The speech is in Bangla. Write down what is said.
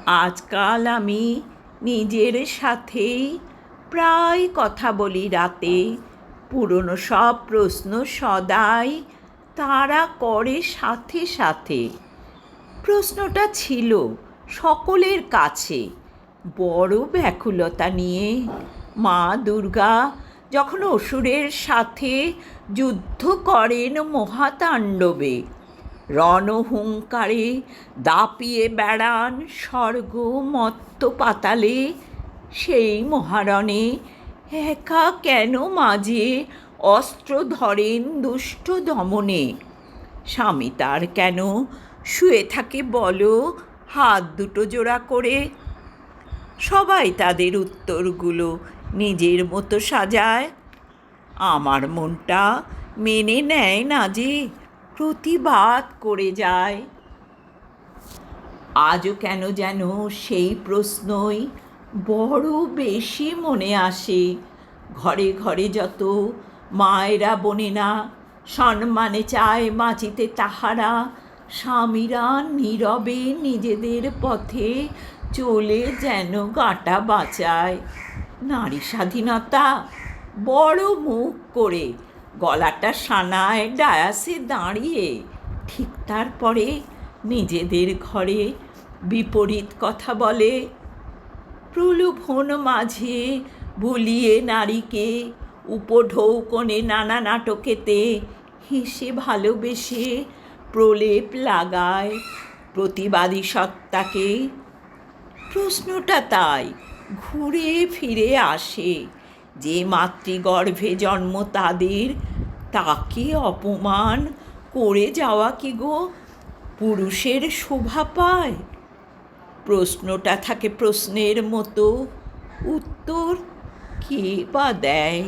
আজকাল আমি নিজের সাথেই প্রায় কথা বলি রাতে। পুরনো সব প্রশ্ন সদাই তারা করে সাথে সাথে। প্রশ্নটা ছিল সকলের কাছে বড় ব্যাকুলতা নিয়ে। মা দুর্গা যখন অসুরের সাথে যুদ্ধ করেন মহাতাণ্ডবে, রণহুঙ্কারে দাপিয়ে বেড়ান স্বর্গ মত্ত পাতালে, সেই মহারণে একা কেন মাঝে অস্ত্র ধরেন দুষ্ট দমনে? স্বামী তার কেন শুয়ে থাকে বলো হাত দুটো জোড়া করে? সবাই তাদের উত্তরগুলো নিজের মতো সাজায়। আমার মনটা মেনে নেয় না যে, প্রতিবাদ করে যায়। আজও কেন যেন সেই প্রশ্নই বড় বেশি মনে আসে। ঘরে ঘরে যত মায়েরা বোনেরা সম্মানে চায় বাঁচিতে, তাহারা স্বামীরা নীরবে নিজেদের পথে চলে যেন গাঁটা বাঁচায়। নারী স্বাধীনতা বড় মুখ করে গলাটা সানায় ডায়াসে দাঁড়িয়ে, ঠিক তারপরে নিজেদের ঘরে বিপরীত কথা বলে। প্রলোভন মাঝে ভুলিয়ে নারীকে উপঢৌকনে নানা নাটকেতে হেসে ভালোবেসে প্রলেপ লাগায় প্রতিবাদী সত্তাকে। প্রশ্নটা তাই ঘুরে ফিরে আসে, যে মাতৃগর্ভে জন্ম তাদের, তাকে অপমান করে যাওয়া কি গো পুরুষের শোভা পায়? প্রশ্নটা থাকে প্রশ্নের মতো, উত্তর কে বা দেয়?